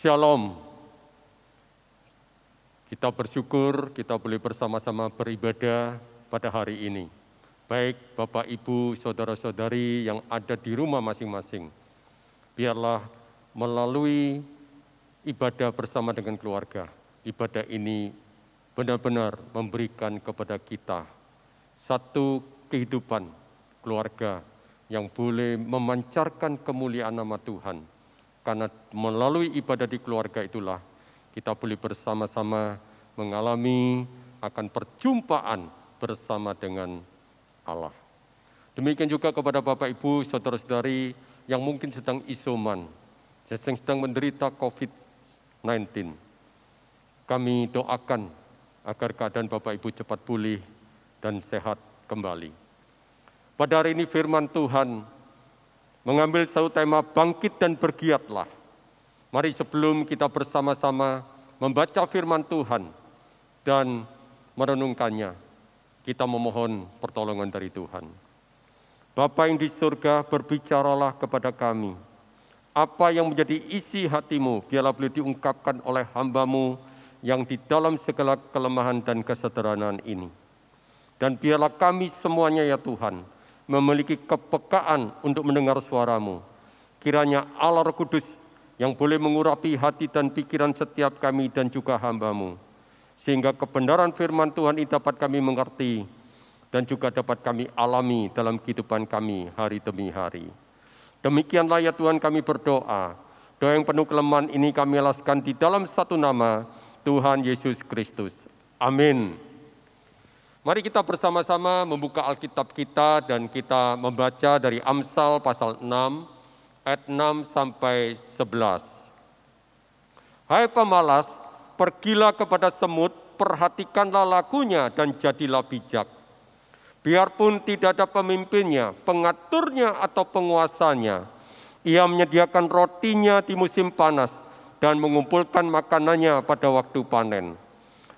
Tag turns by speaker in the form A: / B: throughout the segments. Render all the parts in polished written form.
A: Shalom. Kita bersyukur kita boleh bersama-sama beribadah pada hari ini. Baik Bapak, Ibu, Saudara-saudari yang ada di rumah masing-masing. Biarlah melalui ibadah bersama dengan keluarga, ibadah ini benar-benar memberikan kepada kita satu kehidupan keluarga yang boleh memancarkan kemuliaan nama Tuhan. Karena melalui ibadah di keluarga itulah kita boleh bersama-sama mengalami akan perjumpaan bersama dengan Allah. Demikian juga kepada Bapak, Ibu, Saudara-saudari yang mungkin sedang isoman, yang sedang menderita COVID-19. Kami doakan agar keadaan Bapak, Ibu cepat pulih dan sehat kembali. Pada hari ini firman Tuhan mengambil satu tema bangkit dan bergiatlah. Mari sebelum kita bersama-sama membaca firman Tuhan dan merenungkannya, kita memohon pertolongan dari Tuhan. Bapa yang di surga, berbicaralah kepada kami. Apa yang menjadi isi hatimu, biarlah boleh diungkapkan oleh hamba-Mu yang di dalam segala kelemahan dan kesederhanaan ini. Dan biarlah kami semuanya ya Tuhan, memiliki kepekaan untuk mendengar suara-Mu. Kiranya Allah Roh Kudus yang boleh mengurapi hati dan pikiran setiap kami dan juga hamba-Mu. Sehingga kebenaran firman Tuhan ini dapat kami mengerti dan juga dapat kami alami dalam kehidupan kami hari demi hari. Demikianlah ya Tuhan kami berdoa. Doa yang penuh kelemahan ini kami alaskan di dalam satu nama, Tuhan Yesus Kristus. Amin. Mari kita bersama-sama membuka Alkitab kita dan kita membaca dari Amsal pasal 6, ayat 6 sampai 11. Hai pemalas, pergilah kepada semut, perhatikanlah lakunya dan jadilah bijak. Biarpun tidak ada pemimpinnya, pengaturnya atau penguasanya, ia menyediakan rotinya di musim panas dan mengumpulkan makanannya pada waktu panen.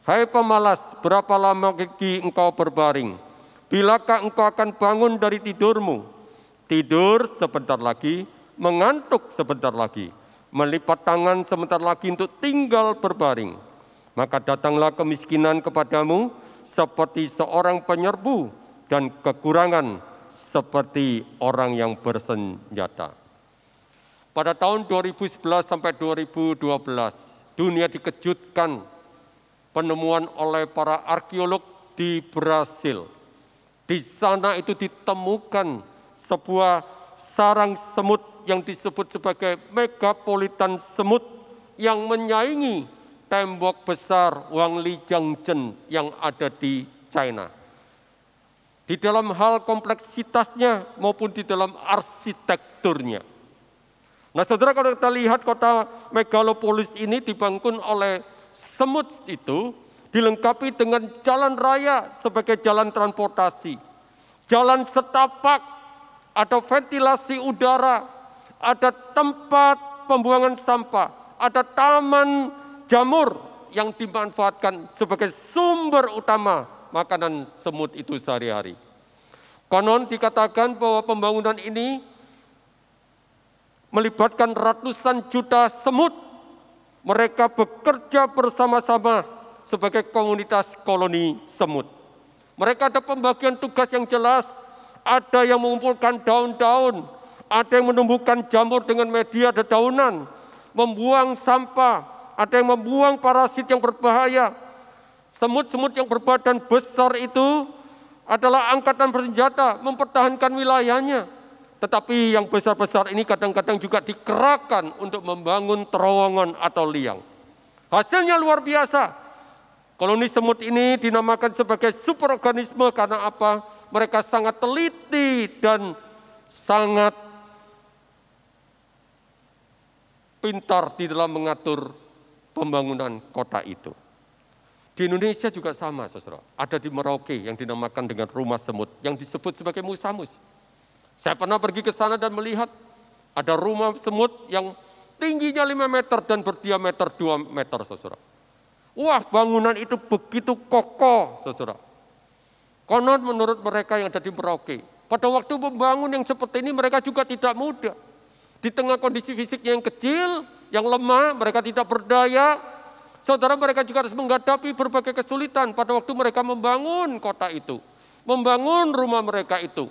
A: Hai pemalas, berapa lama lagi engkau berbaring? Bilakah engkau akan bangun dari tidurmu? Tidur sebentar lagi, mengantuk sebentar lagi, melipat tangan sebentar lagi untuk tinggal berbaring. Maka datanglah kemiskinan kepadamu seperti seorang penyerbu dan kekurangan seperti orang yang bersenjata. Pada tahun 2011 sampai 2012, dunia dikejutkan penemuan oleh para arkeolog di Brasil. Di sana itu ditemukan sebuah sarang semut yang disebut sebagai megapolitan semut yang menyaingi tembok besar Wanglijiangchen yang ada di China. Di dalam hal kompleksitasnya maupun di dalam arsitekturnya. Nah saudara, kalau kita lihat kota megalopolis ini dibangun oleh semut itu dilengkapi dengan jalan raya sebagai jalan transportasi, jalan setapak, ada ventilasi udara, ada tempat pembuangan sampah, ada taman jamur yang dimanfaatkan sebagai sumber utama makanan semut itu sehari-hari. Konon dikatakan bahwa pembangunan ini melibatkan ratusan juta semut. Mereka bekerja bersama-sama sebagai komunitas koloni semut. Mereka ada pembagian tugas yang jelas. Ada yang mengumpulkan daun-daun, ada yang menumbuhkan jamur dengan media dedaunan, membuang sampah, ada yang membuang parasit yang berbahaya. Semut-semut yang berbadan besar itu adalah angkatan bersenjata mempertahankan wilayahnya. Tetapi yang besar-besar ini kadang-kadang juga dikerahkan untuk membangun terowongan atau liang. Hasilnya luar biasa. Koloni semut ini dinamakan sebagai superorganisme karena apa? Mereka sangat teliti dan sangat pintar di dalam mengatur pembangunan kota itu. Di Indonesia juga sama, saudara. Ada di Merauke yang dinamakan dengan rumah semut, yang disebut sebagai musamus. Saya pernah pergi ke sana dan melihat ada rumah semut yang tingginya 5 meter dan berdiameter 2 meter, saudara. Wah, bangunan itu begitu kokoh, saudara. Konon menurut mereka yang ada di Merauke, pada waktu membangun yang seperti ini mereka juga tidak mudah. Di tengah kondisi fisiknya yang kecil, yang lemah, mereka tidak berdaya. Saudara, mereka juga harus menghadapi berbagai kesulitan pada waktu mereka membangun kota itu, membangun rumah mereka itu.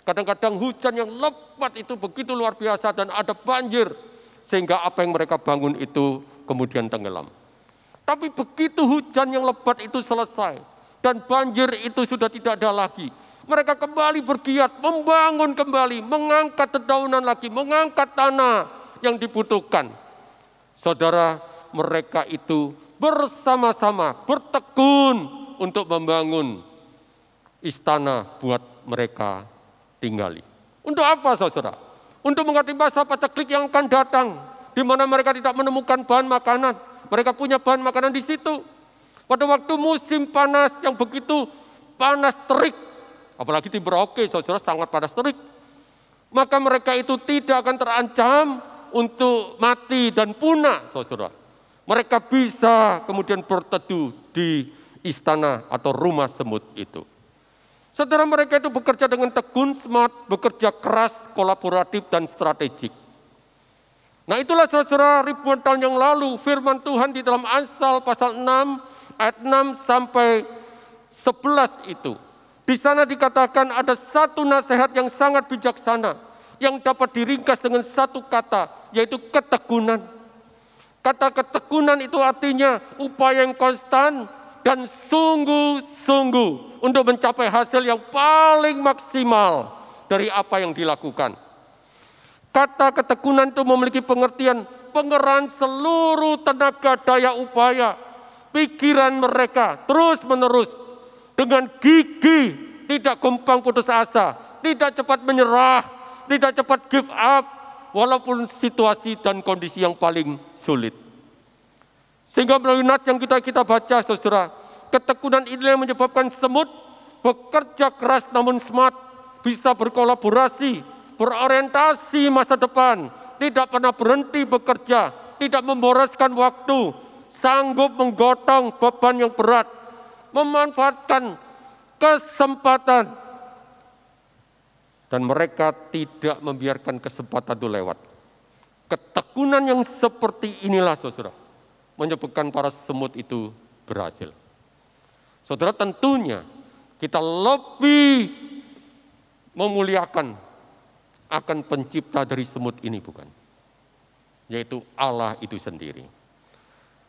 A: Kadang-kadang hujan yang lebat itu begitu luar biasa dan ada banjir, sehingga apa yang mereka bangun itu kemudian tenggelam. Tapi begitu hujan yang lebat itu selesai dan banjir itu sudah tidak ada lagi, mereka kembali bergiat, membangun kembali, mengangkat dedaunan lagi, mengangkat tanah yang dibutuhkan. Saudara, mereka itu bersama-sama bertekun untuk membangun istana buat mereka tinggali. Untuk apa, saudara? Untuk menghadapi masa paceklik yang akan datang, di mana mereka tidak menemukan bahan makanan. Mereka punya bahan makanan di situ. Pada waktu musim panas yang begitu panas terik, apalagi di Merauke, saudara, sangat panas terik, maka mereka itu tidak akan terancam untuk mati dan punah, saudara. Mereka bisa kemudian berteduh di istana atau rumah semut itu. Saudara, mereka itu bekerja dengan tekun, smart, bekerja keras, kolaboratif, dan strategik. Nah, itulah saudara, ribuan tahun yang lalu firman Tuhan di dalam Amsal pasal 6 ayat 6 sampai 11 itu. Di sana dikatakan ada satu nasihat yang sangat bijaksana yang dapat diringkas dengan satu kata, yaitu ketekunan. Kata ketekunan itu artinya upaya yang konstan dan sungguh-sungguh untuk mencapai hasil yang paling maksimal dari apa yang dilakukan. Kata ketekunan itu memiliki pengertian pengerahan seluruh tenaga daya upaya, pikiran mereka terus-menerus dengan gigih, tidak gampang putus asa, tidak cepat menyerah, tidak cepat give up, walaupun situasi dan kondisi yang paling sulit. Sehingga melalui nats yang kita baca, saudara, ketekunan ini yang menyebabkan semut bekerja keras namun smart, bisa berkolaborasi, berorientasi masa depan, tidak pernah berhenti bekerja, tidak memboroskan waktu, sanggup menggotong beban yang berat, memanfaatkan kesempatan, dan mereka tidak membiarkan kesempatan itu lewat. Ketekunan yang seperti inilah, saudara, menyebabkan para semut itu berhasil. Saudara, tentunya kita lebih memuliakan akan pencipta dari semut ini, bukan? Yaitu Allah itu sendiri.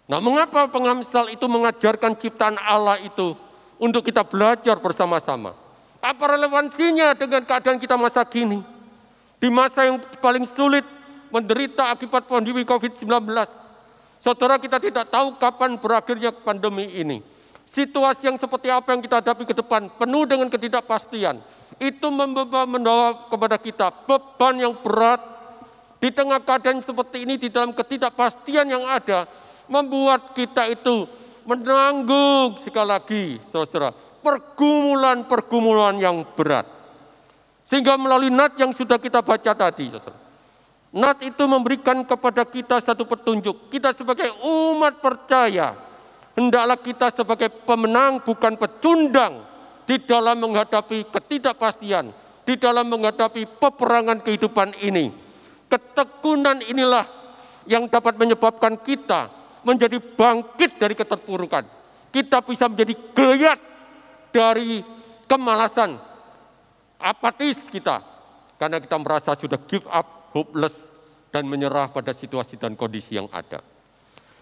A: Nah, mengapa pengamsal itu mengajarkan ciptaan Allah itu untuk kita belajar bersama-sama? Apa relevansinya dengan keadaan kita masa kini? Di masa yang paling sulit, menderita akibat pandemi COVID-19. Saudara, kita tidak tahu kapan berakhirnya pandemi ini. Situasi yang seperti apa yang kita hadapi ke depan, penuh dengan ketidakpastian. Itu membawa kepada kita beban yang berat. Di tengah keadaan seperti ini, di dalam ketidakpastian yang ada, membuat kita itu menanggung sekali lagi, saudara, pergumulan-pergumulan yang berat. Sehingga melalui nats yang sudah kita baca tadi, saudara, nats itu memberikan kepada kita satu petunjuk. Kita sebagai umat percaya, hendaklah kita sebagai pemenang bukan pecundang di dalam menghadapi ketidakpastian, di dalam menghadapi peperangan kehidupan ini. Ketekunan inilah yang dapat menyebabkan kita menjadi bangkit dari keterpurukan. Kita bisa menjadi geliat dari kemalasan, apatis kita, karena kita merasa sudah give up, hopeless, dan menyerah pada situasi dan kondisi yang ada.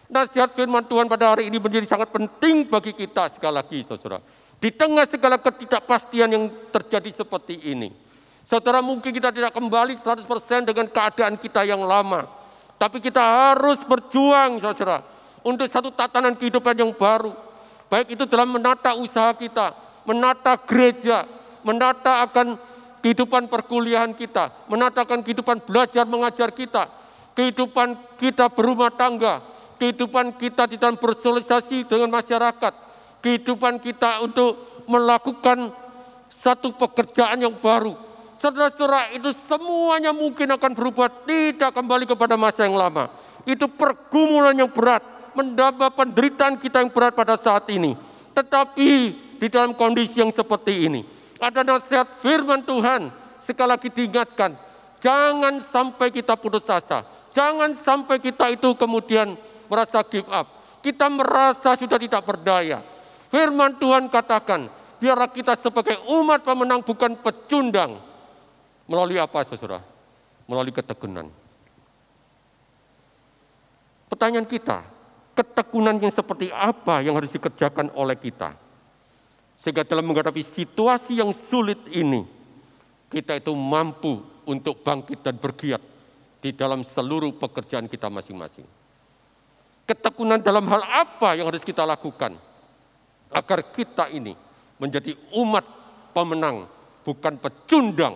A: Nasihat firman Tuhan pada hari ini menjadi sangat penting bagi kita sekali lagi, saudara. Di tengah segala ketidakpastian yang terjadi seperti ini, saudara, mungkin kita tidak kembali 100% dengan keadaan kita yang lama. Tapi kita harus berjuang, saudara, untuk satu tatanan kehidupan yang baru. Baik itu dalam menata usaha kita, menata gereja, menata akan kehidupan perkuliahan kita, menata akan kehidupan belajar mengajar kita, kehidupan kita berumah tangga, kehidupan kita di dalam bersosialisasi dengan masyarakat, kehidupan kita untuk melakukan satu pekerjaan yang baru. Saudara-saudara, itu semuanya mungkin akan berubah, tidak kembali kepada masa yang lama. Itu pergumulan yang berat, menambah penderitaan kita yang berat pada saat ini. Tetapi di dalam kondisi yang seperti ini, ada nasihat firman Tuhan sekali lagi diingatkan, jangan sampai kita putus asa, Jangan sampai kita itu kemudian merasa give up. Kita merasa sudah tidak berdaya. Firman Tuhan katakan, biarlah kita sebagai umat pemenang bukan pecundang. Melalui apa, saudara? Melalui ketekunan. Pertanyaan kita, ketekunan yang seperti apa yang harus dikerjakan oleh kita? Sehingga dalam menghadapi situasi yang sulit ini, kita itu mampu untuk bangkit dan bergiat di dalam seluruh pekerjaan kita masing-masing. Ketekunan dalam hal apa yang harus kita lakukan agar kita ini menjadi umat pemenang, bukan pecundang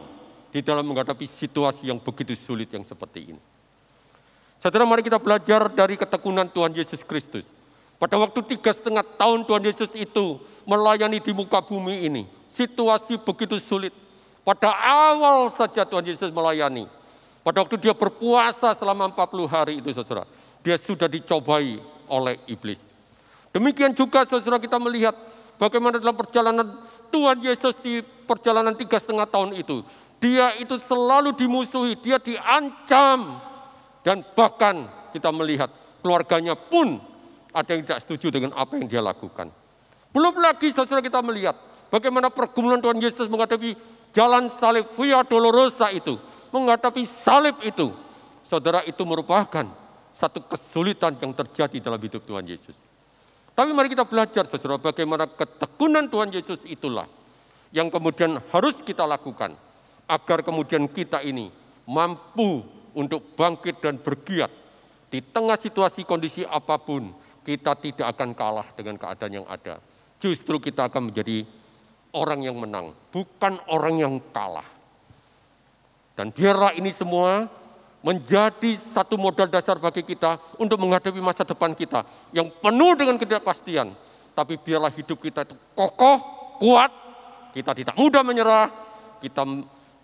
A: di dalam menghadapi situasi yang begitu sulit yang seperti ini. Saudara, mari kita belajar dari ketekunan Tuhan Yesus Kristus. Pada waktu 3,5 tahun Tuhan Yesus itu melayani di muka bumi ini, situasi begitu sulit. Pada awal saja Tuhan Yesus melayani. Pada waktu dia berpuasa selama 40 hari itu, saudara, dia sudah dicobai oleh iblis. Demikian juga, saudara, kita melihat bagaimana dalam perjalanan Tuhan Yesus di perjalanan 3,5 tahun itu. Dia itu selalu dimusuhi, dia diancam. Dan bahkan kita melihat keluarganya pun ada yang tidak setuju dengan apa yang dia lakukan. Belum lagi, saudara, kita melihat bagaimana pergumulan Tuhan Yesus menghadapi jalan salib, Via Dolorosa itu, menghadapi salib itu. Saudara, itu merupakan satu kesulitan yang terjadi dalam hidup Tuhan Yesus. Tapi mari kita belajar, saudara, bagaimana ketekunan Tuhan Yesus itulah yang kemudian harus kita lakukan agar kemudian kita ini mampu untuk bangkit dan bergiat di tengah situasi kondisi apapun. Kita tidak akan kalah dengan keadaan yang ada. Justru kita akan menjadi orang yang menang, bukan orang yang kalah. Dan biarlah ini semua menjadi satu modal dasar bagi kita untuk menghadapi masa depan kita yang penuh dengan ketidakpastian. Tapi biarlah hidup kita itu kokoh, kuat, kita tidak mudah menyerah, kita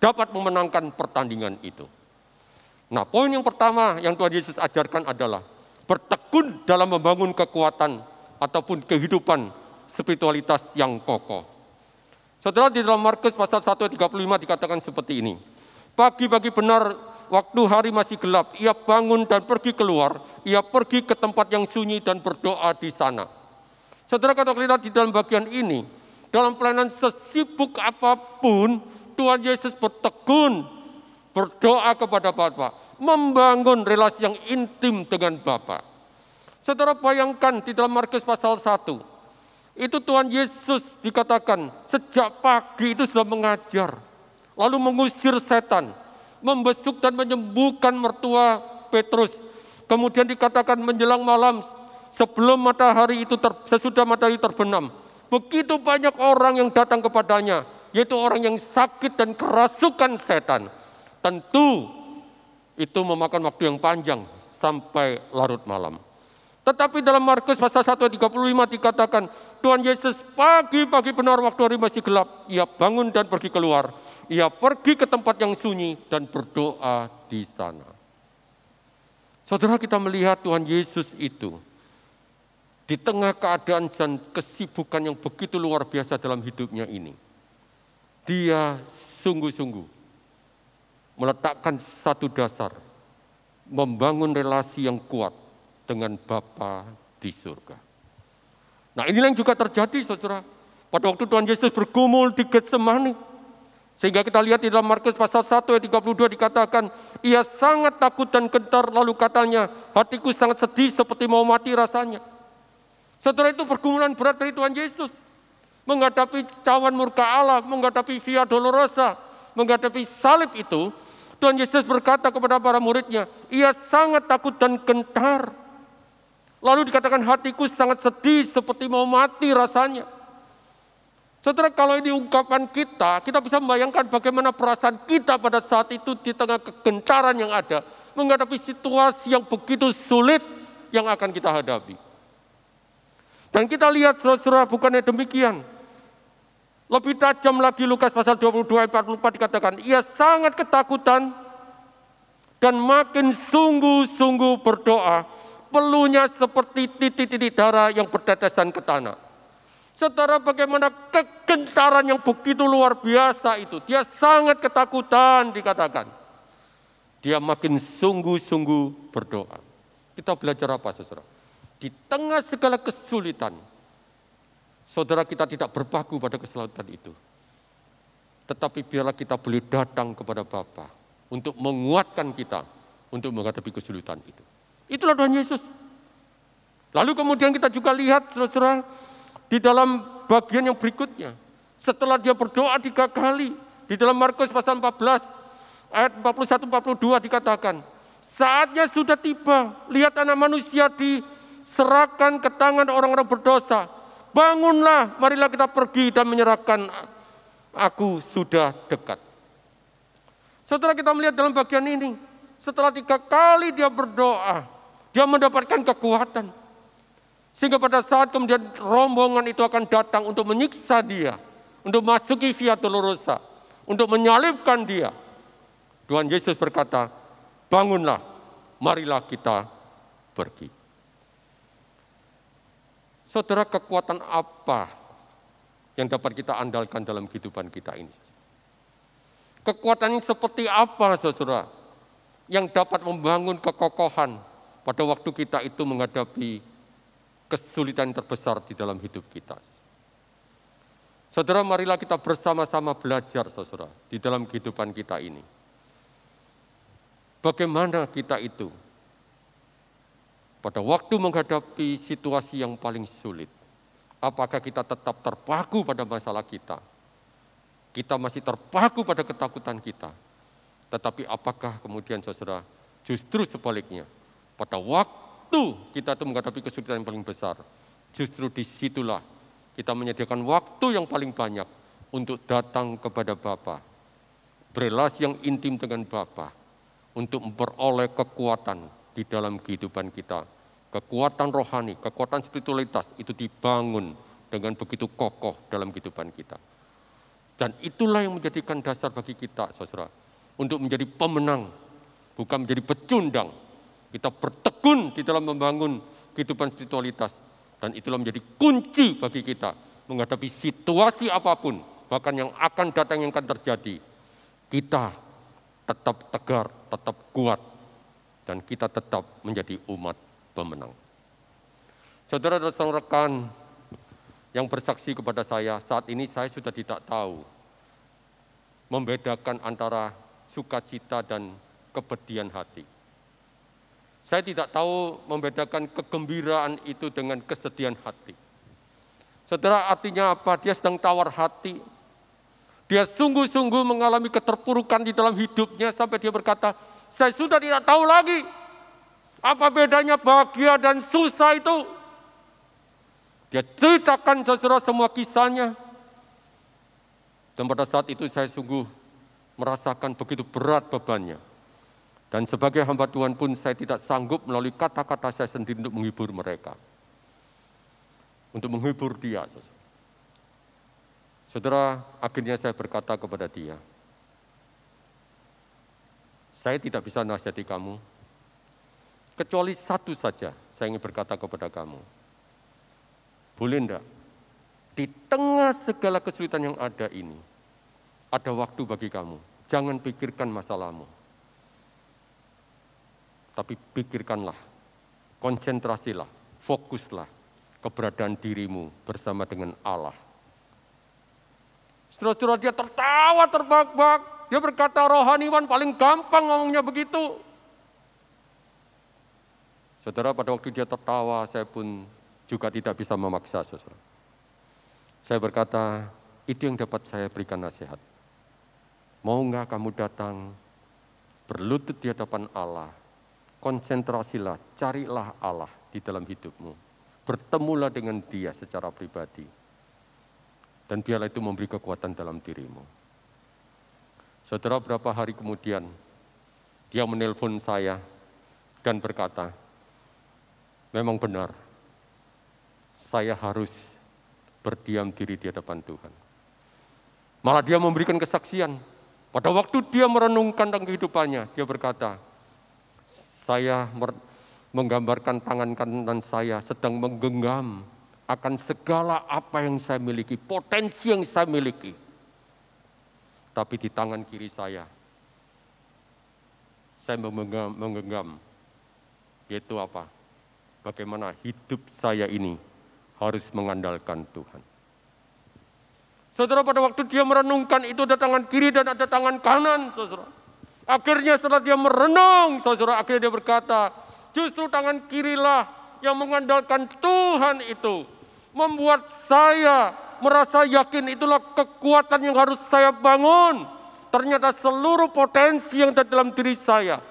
A: dapat memenangkan pertandingan itu. Nah, poin yang pertama yang Tuhan Yesus ajarkan adalah bertekun dalam membangun kekuatan ataupun kehidupan spiritualitas yang kokoh. Saudara, di dalam Markus pasal 1 ayat 35 dikatakan seperti ini. Pagi-pagi benar waktu hari masih gelap, ia bangun dan pergi keluar, ia pergi ke tempat yang sunyi dan berdoa di sana. Saudara, katakan lihat di dalam bagian ini, dalam pelayanan sesibuk apapun, Tuhan Yesus bertekun berdoa kepada Bapa, membangun relasi yang intim dengan Bapa. Saudara, bayangkan di dalam Markus pasal 1, itu Tuhan Yesus dikatakan sejak pagi itu sudah mengajar, lalu mengusir setan, membesuk dan menyembuhkan mertua Petrus. Kemudian dikatakan menjelang malam, sebelum matahari itu sesudah matahari terbenam, begitu banyak orang yang datang kepadanya, yaitu orang yang sakit dan kerasukan setan. Tentu itu memakan waktu yang panjang sampai larut malam. Tetapi dalam Markus pasal 1 ayat 35 dikatakan Tuhan Yesus pagi-pagi benar waktu hari masih gelap, ia bangun dan pergi keluar. Ia pergi ke tempat yang sunyi dan berdoa di sana. Saudara, kita melihat Tuhan Yesus itu di tengah keadaan dan kesibukan yang begitu luar biasa dalam hidupnya ini. Dia sungguh-sungguh meletakkan satu dasar, membangun relasi yang kuat dengan Bapa di surga. Nah, inilah yang juga terjadi, saudara. Pada waktu Tuhan Yesus bergumul di Getsemani, sehingga kita lihat di dalam Markus pasal 1 ayat 32 dikatakan, ia sangat takut dan gentar, lalu katanya, hatiku sangat sedih seperti mau mati rasanya. Saudara, itu pergumulan berat dari Tuhan Yesus. Menghadapi cawan murka Allah, menghadapi Via Dolorosa, menghadapi salib itu, Tuhan Yesus berkata kepada para muridnya, ia sangat takut dan gentar. Lalu dikatakan hatiku sangat sedih seperti mau mati rasanya. Saudara, kalau ini ungkapan kita bisa membayangkan bagaimana perasaan kita pada saat itu di tengah kegentaran yang ada, menghadapi situasi yang begitu sulit yang akan kita hadapi. Dan kita lihat, saudara, bukannya demikian. Lebih tajam lagi Lukas pasal 22 ayat 44 dikatakan, ia sangat ketakutan dan makin sungguh-sungguh berdoa, peluhnya seperti titik-titik darah yang bertetesan ke tanah. Saudara, bagaimana kegentaran yang begitu luar biasa itu. Dia sangat ketakutan dikatakan. dia makin sungguh-sungguh berdoa. Kita belajar apa, saudara? Di tengah segala kesulitan, saudara, kita tidak berpaku pada kesulitan itu. Tetapi biarlah kita boleh datang kepada Bapa untuk menguatkan kita untuk menghadapi kesulitan itu. Itulah Tuhan Yesus. Lalu kemudian kita juga lihat, saudara, di dalam bagian yang berikutnya. Setelah dia berdoa 3 kali, di dalam Markus pasal 14, ayat 41-42 dikatakan, saatnya sudah tiba, lihat Anak Manusia diserahkan ke tangan orang-orang berdosa. Bangunlah, marilah kita pergi dan menyerahkan, aku sudah dekat. Saudara, kita melihat dalam bagian ini, setelah 3 kali dia berdoa, dia mendapatkan kekuatan. Sehingga pada saat kemudian rombongan itu akan datang untuk menyiksa dia, untuk masuki Via Dolorosa, untuk menyalibkan dia, Tuhan Yesus berkata, bangunlah, marilah kita pergi. Saudara, kekuatan apa yang dapat kita andalkan dalam kehidupan kita ini? Kekuatan ini seperti apa, saudara, yang dapat membangun kekokohan pada waktu kita itu menghadapi kesulitan terbesar di dalam hidup kita? Saudara, marilah kita bersama-sama belajar, saudara, di dalam kehidupan kita ini. Bagaimana kita itu pada waktu menghadapi situasi yang paling sulit, apakah kita tetap terpaku pada masalah kita? Kita masih terpaku pada ketakutan kita. Tetapi apakah kemudian, saudara, justru sebaliknya, pada waktu kita itu menghadapi kesulitan yang paling besar, justru disitulah kita menyediakan waktu yang paling banyak untuk datang kepada Bapa, berelasi yang intim dengan Bapa, untuk memperoleh kekuatan di dalam kehidupan kita. Kekuatan rohani, kekuatan spiritualitas itu dibangun dengan begitu kokoh dalam kehidupan kita. Dan itulah yang menjadikan dasar bagi kita, saudara, untuk menjadi pemenang, bukan menjadi pecundang. Kita bertekun di dalam membangun kehidupan spiritualitas. Dan itulah menjadi kunci bagi kita menghadapi situasi apapun, bahkan yang akan datang, yang akan terjadi. Kita tetap tegar, tetap kuat, dan kita tetap menjadi umat pemenang. Saudara dan rekan yang bersaksi kepada saya, saat ini saya sudah tidak tahu membedakan antara sukacita dan kepedihan hati. Saya tidak tahu membedakan kegembiraan itu dengan kesedihan hati. Saudara, artinya apa? Dia sedang tawar hati. Dia sungguh-sungguh mengalami keterpurukan di dalam hidupnya sampai dia berkata, saya sudah tidak tahu lagi apa bedanya bahagia dan susah itu. Dia ceritakan, saudara, semua kisahnya. Dan pada saat itu saya sungguh merasakan begitu berat bebannya. Dan sebagai hamba Tuhan pun saya tidak sanggup melalui kata-kata saya sendiri untuk menghibur mereka. Untuk menghibur dia, saudara. Saudara, akhirnya saya berkata kepada dia, saya tidak bisa nasihati kamu, kecuali satu saja saya ingin berkata kepada kamu. Boleh enggak? Di tengah segala kesulitan yang ada ini, ada waktu bagi kamu. Jangan pikirkan masalahmu. Tapi pikirkanlah, konsentrasilah, fokuslah keberadaan dirimu bersama dengan Allah. Saudara-saudara, dia tertawa terbahak-bahak. Dia berkata, rohaniwan paling gampang ngomongnya begitu. Saudara, pada waktu dia tertawa, saya pun juga tidak bisa memaksa, saudara. Saya berkata, itu yang dapat saya berikan nasihat. Mau nggak kamu datang, berlutut di hadapan Allah, konsentrasilah, carilah Allah di dalam hidupmu. Bertemulah dengan Dia secara pribadi. Dan biarlah itu memberi kekuatan dalam dirimu. Saudara, beberapa hari kemudian, dia menelpon saya dan berkata, memang benar, saya harus berdiam diri di hadapan Tuhan. Malah dia memberikan kesaksian. Pada waktu dia merenungkan tentang kehidupannya, dia berkata, saya menggambarkan tangan kanan saya sedang menggenggam akan segala apa yang saya miliki, potensi yang saya miliki. Tapi di tangan kiri saya saya menggenggam, yaitu apa? Bagaimana hidup saya ini harus mengandalkan Tuhan. Saudara, pada waktu dia merenungkan itu ada tangan kiri dan ada tangan kanan, saudara. Akhirnya setelah dia merenung, saudara, akhirnya dia berkata, justru tangan kirilah yang mengandalkan Tuhan itu membuat saya merasa yakin itulah kekuatan yang harus saya bangun. Ternyata seluruh potensi yang ada dalam diri saya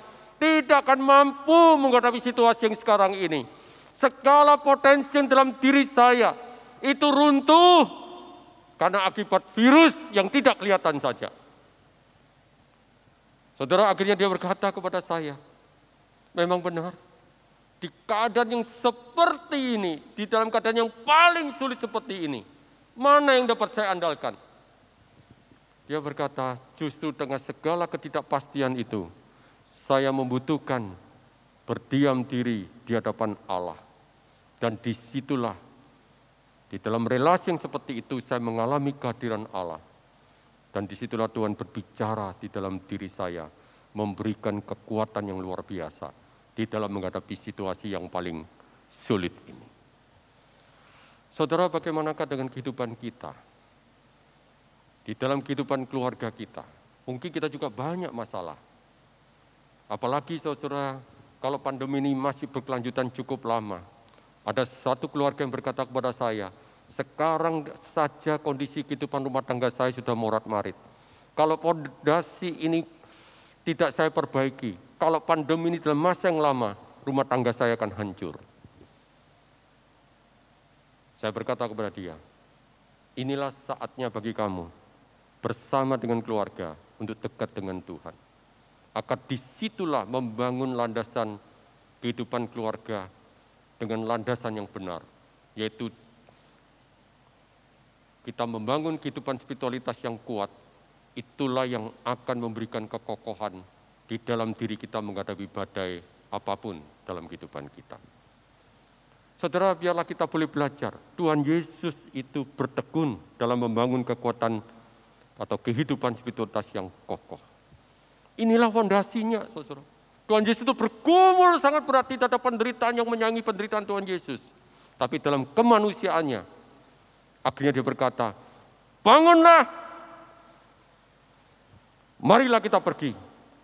A: tidak akan mampu menghadapi situasi yang sekarang ini. Segala potensi yang dalam diri saya itu runtuh karena akibat virus yang tidak kelihatan saja. Saudara, akhirnya dia berkata kepada saya, memang benar. Di keadaan yang seperti ini, di dalam keadaan yang paling sulit seperti ini, mana yang dapat saya andalkan? Dia berkata, justru dengan segala ketidakpastian itu, saya membutuhkan berdiam diri di hadapan Allah. Dan disitulah, di dalam relasi yang seperti itu, saya mengalami kehadiran Allah. Dan disitulah Tuhan berbicara di dalam diri saya, memberikan kekuatan yang luar biasa di dalam menghadapi situasi yang paling sulit ini. Saudara, bagaimanakah dengan kehidupan kita? Di dalam kehidupan keluarga kita, mungkin kita juga banyak masalah. Apalagi saudara, kalau pandemi ini masih berkelanjutan cukup lama. Ada satu keluarga yang berkata kepada saya, sekarang saja kondisi kehidupan rumah tangga saya sudah morat-marit. Kalau fondasi ini tidak saya perbaiki, kalau pandemi ini dalam masa yang lama, rumah tangga saya akan hancur. Saya berkata kepada dia, inilah saatnya bagi kamu bersama dengan keluarga untuk dekat dengan Tuhan. Akan disitulah membangun landasan kehidupan keluarga dengan landasan yang benar, yaitu kita membangun kehidupan spiritualitas yang kuat. Itulah yang akan memberikan kekokohan di dalam diri kita menghadapi badai apapun dalam kehidupan kita. Saudara, biarlah kita boleh belajar. Tuhan Yesus itu bertekun dalam membangun kekuatan atau kehidupan spiritualitas yang kokoh. Inilah fondasinya, saudara. Tuhan Yesus itu bergumul sangat berat, tidak ada penderitaan yang menyaingi penderitaan Tuhan Yesus. Tapi dalam kemanusiaannya, akhirnya dia berkata, bangunlah, marilah kita pergi.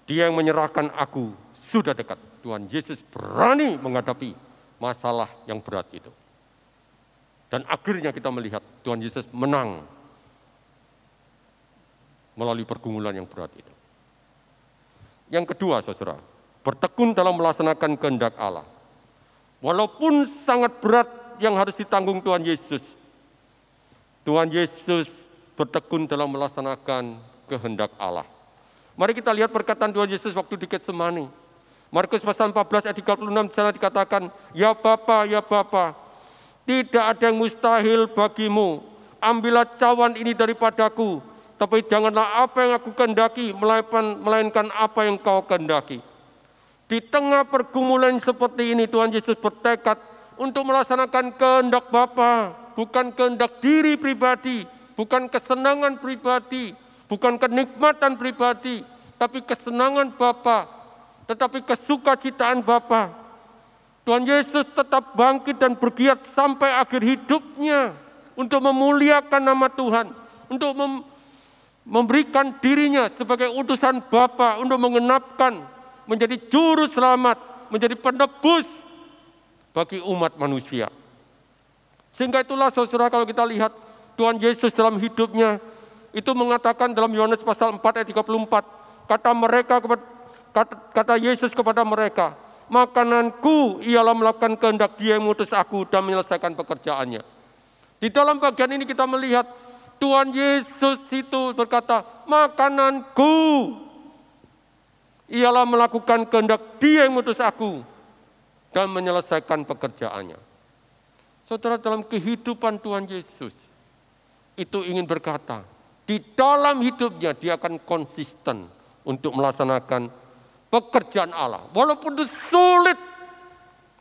A: Dia yang menyerahkan aku sudah dekat. Tuhan Yesus berani menghadapi masalah yang berat itu. Dan akhirnya kita melihat Tuhan Yesus menang melalui pergumulan yang berat itu. Yang kedua, saudara, bertekun dalam melaksanakan kehendak Allah. Walaupun sangat berat yang harus ditanggung Tuhan Yesus, Tuhan Yesus bertekun dalam melaksanakan kehendak Allah. Mari kita lihat perkataan Tuhan Yesus waktu di Getsemani. Markus pasal 14 ayat 36 di sana dikatakan, ya Bapa, tidak ada yang mustahil bagimu. Ambillah cawan ini daripadaku, tapi janganlah apa yang aku kehendaki, melainkan apa yang kau kehendaki. Di tengah pergumulan seperti ini, Tuhan Yesus bertekad untuk melaksanakan kehendak Bapa, bukan kehendak diri pribadi, bukan kesenangan pribadi, bukan kenikmatan pribadi, tapi kesenangan Bapa, tetapi kesukacitaan Bapa. Tuhan Yesus tetap bangkit dan bergiat sampai akhir hidupnya untuk memuliakan nama Tuhan, untuk memberikan dirinya sebagai utusan Bapa untuk mengenapkan, menjadi juru selamat, menjadi penebus bagi umat manusia. Sehingga itulah saudara, kalau kita lihat Tuhan Yesus dalam hidupnya, itu mengatakan dalam Yohanes pasal 4 ayat 34, kata Yesus kepada mereka, makananku ialah melakukan kehendak Dia yang mengutus aku dan menyelesaikan pekerjaannya. Di dalam bagian ini kita melihat Tuhan Yesus itu berkata, makananku ialah melakukan kehendak Dia yang mengutus aku dan menyelesaikan pekerjaannya. Saudara, dalam kehidupan Tuhan Yesus itu ingin berkata, di dalam hidupnya dia akan konsisten untuk melaksanakan pekerjaan Allah. Walaupun itu sulit,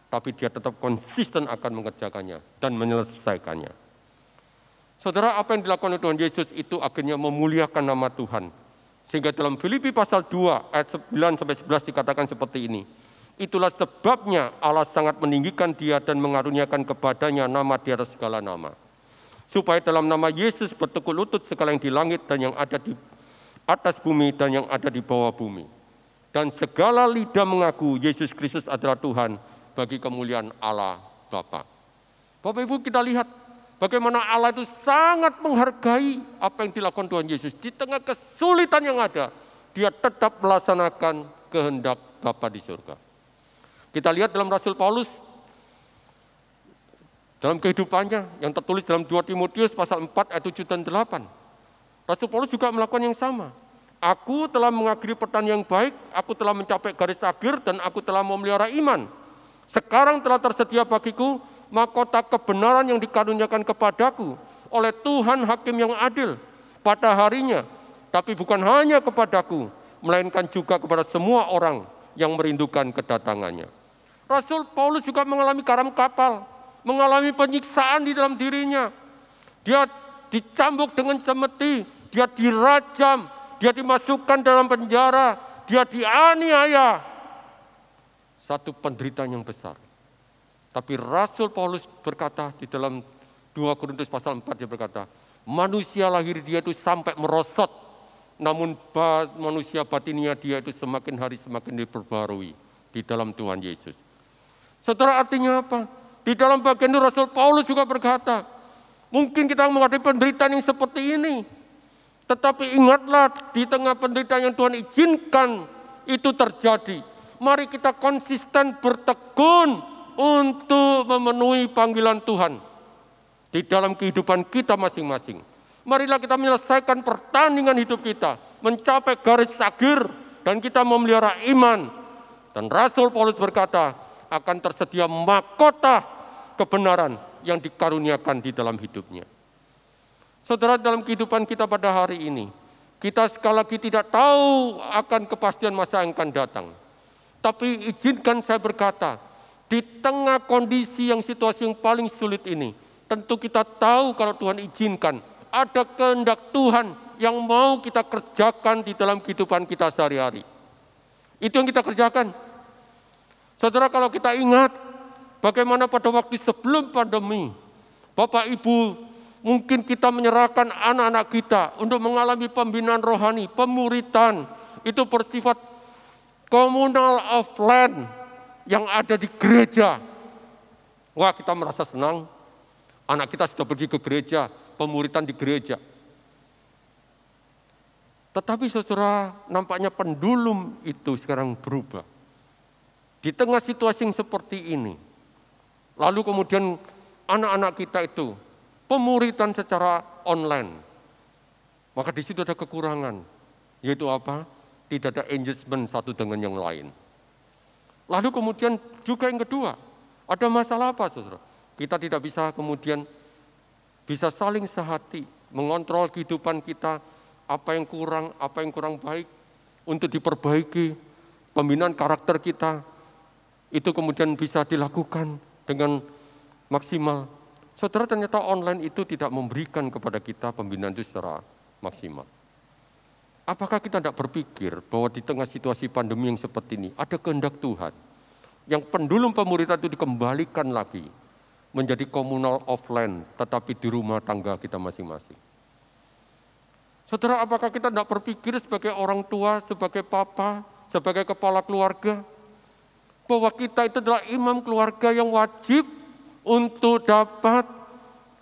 A: tapi dia tetap konsisten akan mengerjakannya dan menyelesaikannya. Saudara, apa yang dilakukan oleh Tuhan Yesus itu akhirnya memuliakan nama Tuhan. Sehingga dalam Filipi pasal 2 ayat 9-11 dikatakan seperti ini. Itulah sebabnya Allah sangat meninggikan dia dan mengaruniakan kepadanya nama di atas segala nama. Supaya dalam nama Yesus bertekuk lutut segala yang di langit dan yang ada di atas bumi dan yang ada di bawah bumi. Dan segala lidah mengaku Yesus Kristus adalah Tuhan bagi kemuliaan Allah Bapa. Bapak Ibu, kita lihat bagaimana Allah itu sangat menghargai apa yang dilakukan Tuhan Yesus. Di tengah kesulitan yang ada, dia tetap melaksanakan kehendak Bapa di surga. Kita lihat dalam Rasul Paulus, dalam kehidupannya yang tertulis dalam 2 Timotius pasal 4 ayat 7 dan 8. Rasul Paulus juga melakukan yang sama. Aku telah mengakhiri pertandingan yang baik, aku telah mencapai garis akhir dan aku telah memelihara iman. Sekarang telah tersedia bagiku mahkota kebenaran yang dikaruniakan kepadaku oleh Tuhan Hakim yang adil pada harinya. Tapi bukan hanya kepadaku, melainkan juga kepada semua orang yang merindukan kedatangannya. Rasul Paulus juga mengalami karam kapal, mengalami penyiksaan di dalam dirinya. Dia dicambuk dengan cemeti, dia dirajam, dia dimasukkan dalam penjara, dia dianiaya. Satu penderitaan yang besar. Tapi Rasul Paulus berkata di dalam 2 Korintus pasal 4, dia berkata, manusia lahir dia itu sampai merosot, namun manusia batinnya dia itu semakin hari semakin diperbarui di dalam Tuhan Yesus. Saudara, artinya apa? Di dalam bagian itu Rasul Paulus juga berkata, mungkin kita menghadapi penderitaan yang seperti ini. Tetapi ingatlah, di tengah penderitaan yang Tuhan izinkan itu terjadi, mari kita konsisten bertekun untuk memenuhi panggilan Tuhan di dalam kehidupan kita masing-masing. Marilah kita menyelesaikan pertandingan hidup kita, mencapai garis akhir, dan kita memelihara iman. Dan Rasul Paulus berkata, akan tersedia mahkota kebenaran yang dikaruniakan di dalam hidupnya. Saudara, dalam kehidupan kita pada hari ini, kita sekali lagi tidak tahu akan kepastian masa yang akan datang. Tapi izinkan saya berkata, di tengah kondisi yang situasi yang paling sulit ini, tentu kita tahu kalau Tuhan izinkan, ada kehendak Tuhan yang mau kita kerjakan di dalam kehidupan kita sehari-hari. Itu yang kita kerjakan. Saudara, kalau kita ingat bagaimana pada waktu sebelum pandemi, Bapak Ibu, mungkin kita menyerahkan anak-anak kita untuk mengalami pembinaan rohani, pemuritan, itu bersifat communal offline yang ada di gereja. Wah, kita merasa senang, anak kita sudah pergi ke gereja, pemuritan di gereja. Tetapi saudara, nampaknya pendulum itu sekarang berubah. Di tengah situasi yang seperti ini, lalu kemudian anak-anak kita itu pemuritan secara online, maka di situ ada kekurangan, yaitu apa? Tidak ada engagement satu dengan yang lain. Lalu kemudian juga yang kedua, ada masalah apa, saudara? Kita tidak bisa kemudian bisa saling sehati, mengontrol kehidupan kita, apa yang kurang baik untuk diperbaiki, pembinaan karakter kita, itu kemudian bisa dilakukan dengan maksimal. Saudara, ternyata online itu tidak memberikan kepada kita pembinaan itu secara maksimal. Apakah kita tidak berpikir bahwa di tengah situasi pandemi yang seperti ini, ada kehendak Tuhan, yang pendulum pemuritan itu dikembalikan lagi, menjadi komunal offline, tetapi di rumah tangga kita masing-masing. Saudara, apakah kita tidak berpikir sebagai orang tua, sebagai papa, sebagai kepala keluarga, bahwa kita itu adalah imam keluarga yang wajib untuk dapat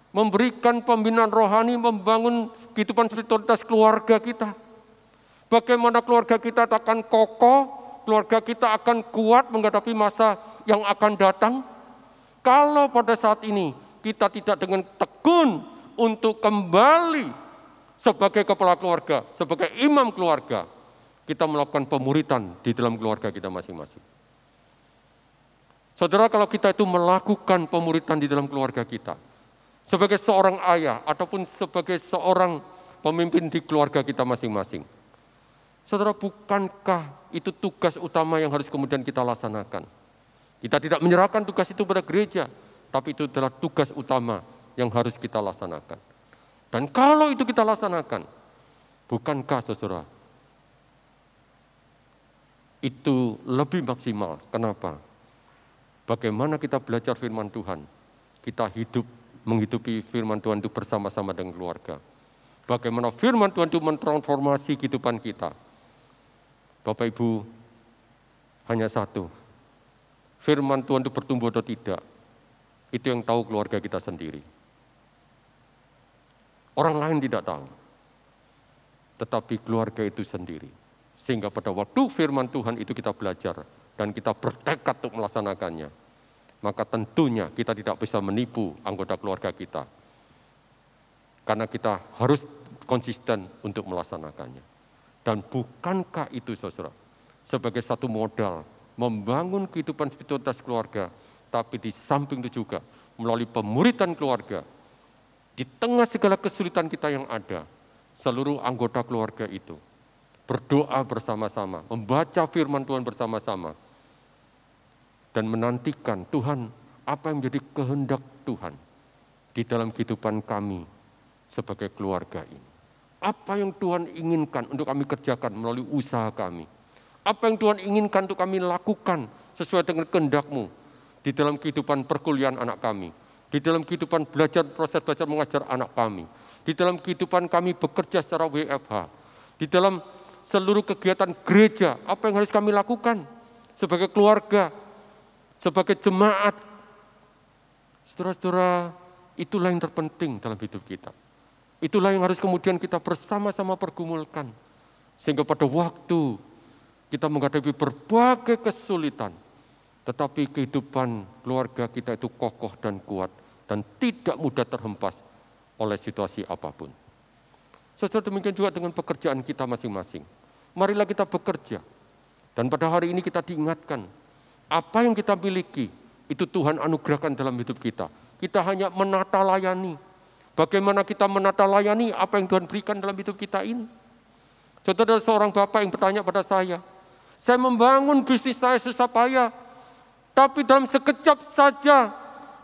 A: memberikan pembinaan rohani, membangun kehidupan spiritualitas keluarga kita. Bagaimana keluarga kita akan kokoh, keluarga kita akan kuat menghadapi masa yang akan datang. Kalau pada saat ini kita tidak dengan tekun untuk kembali sebagai kepala keluarga, sebagai imam keluarga, kita melakukan pemuritan di dalam keluarga kita masing-masing. Saudara, kalau kita itu melakukan pemuritan di dalam keluarga kita, sebagai seorang ayah ataupun sebagai seorang pemimpin di keluarga kita masing-masing, saudara, bukankah itu tugas utama yang harus kemudian kita laksanakan? Kita tidak menyerahkan tugas itu pada gereja, tapi itu adalah tugas utama yang harus kita laksanakan. Dan kalau itu kita laksanakan, bukankah saudara, itu lebih maksimal. Kenapa? Bagaimana kita belajar firman Tuhan? Kita menghidupi firman Tuhan itu bersama-sama dengan keluarga. Bagaimana firman Tuhan itu mentransformasi kehidupan kita. Bapak Ibu, hanya satu. Firman Tuhan itu bertumbuh atau tidak, itu yang tahu keluarga kita sendiri. Orang lain tidak tahu. Tetapi keluarga itu sendiri. Sehingga pada waktu firman Tuhan itu kita belajar dan kita bertekad untuk melaksanakannya, maka tentunya kita tidak bisa menipu anggota keluarga kita. Karena kita harus konsisten untuk melaksanakannya. Dan bukankah itu, saudara, sebagai satu modal membangun kehidupan spiritualitas keluarga, tapi di samping itu juga melalui pemuridan keluarga, di tengah segala kesulitan kita yang ada, seluruh anggota keluarga itu berdoa bersama-sama, membaca firman Tuhan bersama-sama, dan menantikan Tuhan apa yang menjadi kehendak Tuhan di dalam kehidupan kami sebagai keluarga ini. Apa yang Tuhan inginkan untuk kami kerjakan melalui usaha kami. Apa yang Tuhan inginkan untuk kami lakukan sesuai dengan kehendak-Mu di dalam kehidupan perkuliahan anak kami, di dalam kehidupan proses belajar mengajar anak kami, di dalam kehidupan kami bekerja secara WFH, di dalam seluruh kegiatan gereja, apa yang harus kami lakukan sebagai keluarga, sebagai jemaat. Saudara-saudara, itulah yang terpenting dalam hidup kita. Itulah yang harus kemudian kita bersama-sama pergumulkan. Sehingga pada waktu kita menghadapi berbagai kesulitan, tetapi kehidupan keluarga kita itu kokoh dan kuat dan tidak mudah terhempas oleh situasi apapun. Saudara, demikian juga dengan pekerjaan kita masing-masing. Marilah kita bekerja. Dan pada hari ini kita diingatkan, apa yang kita miliki, itu Tuhan anugerahkan dalam hidup kita. Kita hanya menata layani. Bagaimana kita menata layani apa yang Tuhan berikan dalam hidup kita ini. Saudara, ada seorang bapak yang bertanya pada saya membangun bisnis saya susah payah, tapi dalam sekejap saja,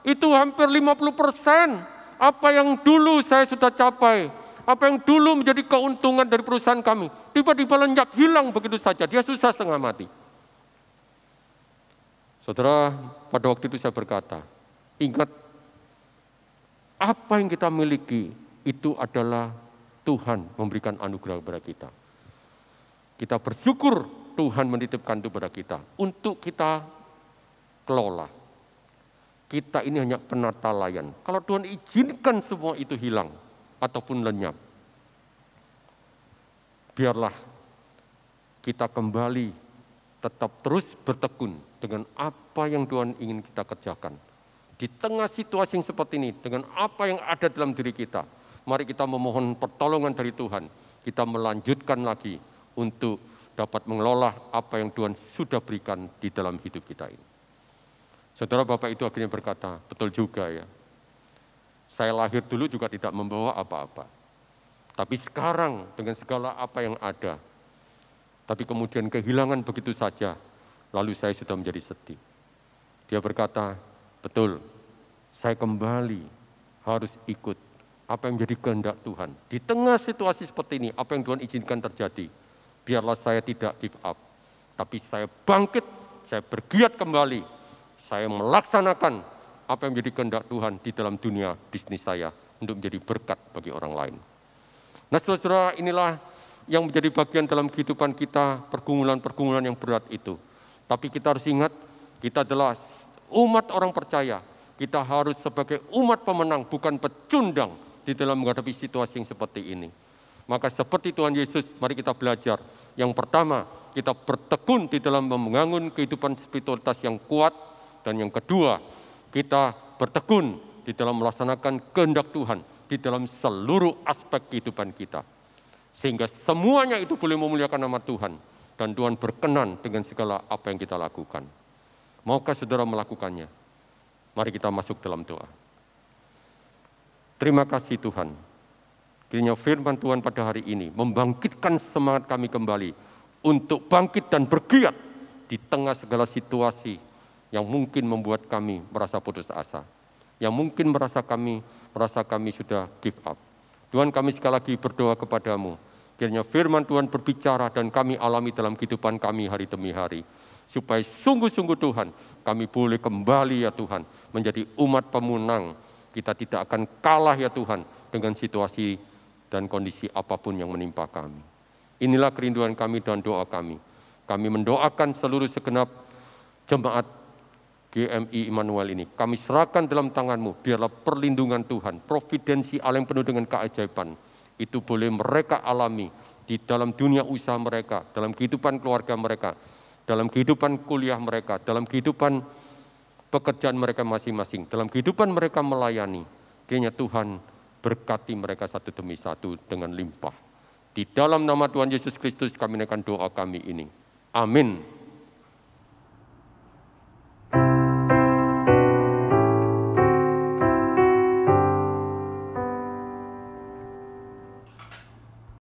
A: itu hampir 50% apa yang dulu saya sudah capai, apa yang dulu menjadi keuntungan dari perusahaan kami, tiba-tiba lenyap, hilang begitu saja, dia susah setengah mati. Saudara, pada waktu itu saya berkata, ingat, apa yang kita miliki itu adalah Tuhan memberikan anugerah kepada kita. Kita bersyukur Tuhan menitipkan itu kepada kita untuk kita kelola. Kita ini hanya penata layan. Kalau Tuhan izinkan semua itu hilang ataupun lenyap, biarlah kita kembali tetap terus bertekun dengan apa yang Tuhan ingin kita kerjakan. Di tengah situasi yang seperti ini, dengan apa yang ada dalam diri kita, mari kita memohon pertolongan dari Tuhan. Kita melanjutkan lagi untuk dapat mengelola apa yang Tuhan sudah berikan di dalam hidup kita ini. Saudara, bapak itu akhirnya berkata, betul juga ya. Saya lahir dulu juga tidak membawa apa-apa. Tapi sekarang dengan segala apa yang ada, tapi kemudian kehilangan begitu saja, lalu saya sudah menjadi sedih. Dia berkata, betul, saya kembali harus ikut apa yang menjadi kehendak Tuhan. Di tengah situasi seperti ini, apa yang Tuhan izinkan terjadi, biarlah saya tidak give up. Tapi saya bangkit, saya bergiat kembali. Saya melaksanakan apa yang menjadi kehendak Tuhan di dalam dunia bisnis saya untuk menjadi berkat bagi orang lain. Nah, saudara-saudara, inilah yang menjadi bagian dalam kehidupan kita, pergumulan-pergumulan yang berat itu. Tapi kita harus ingat, kita adalah umat orang percaya. Kita harus sebagai umat pemenang, bukan pecundang di dalam menghadapi situasi yang seperti ini. Maka seperti Tuhan Yesus, mari kita belajar. Yang pertama, kita bertekun di dalam membangun kehidupan spiritualitas yang kuat. Dan yang kedua, kita bertekun di dalam melaksanakan kehendak Tuhan di dalam seluruh aspek kehidupan kita. Sehingga semuanya itu boleh memuliakan nama Tuhan. Dan Tuhan berkenan dengan segala apa yang kita lakukan. Maukah saudara melakukannya? Mari kita masuk dalam doa. Terima kasih Tuhan. Kiranya firman Tuhan pada hari ini membangkitkan semangat kami kembali untuk bangkit dan bergiat di tengah segala situasi yang mungkin membuat kami merasa putus asa, yang mungkin merasa kami sudah give up. Tuhan, kami sekali lagi berdoa kepadamu, Kiranya firman Tuhan berbicara dan kami alami dalam kehidupan kami hari demi hari. Supaya sungguh-sungguh Tuhan, kami boleh kembali ya Tuhan, menjadi umat pemenang. Kita tidak akan kalah ya Tuhan dengan situasi dan kondisi apapun yang menimpa kami. Inilah kerinduan kami dan doa kami. Kami mendoakan seluruh segenap jemaat GMI Immanuel ini. Kami serahkan dalam tangan-Mu, biarlah perlindungan Tuhan, providensi Allah yang penuh dengan keajaiban, itu boleh mereka alami di dalam dunia usaha mereka, dalam kehidupan keluarga mereka, dalam kehidupan kuliah mereka, dalam kehidupan pekerjaan mereka masing-masing, dalam kehidupan mereka melayani. Kiranya Tuhan berkati mereka satu demi satu dengan limpah. Di dalam nama Tuhan Yesus Kristus kami naikkan doa kami ini. Amin.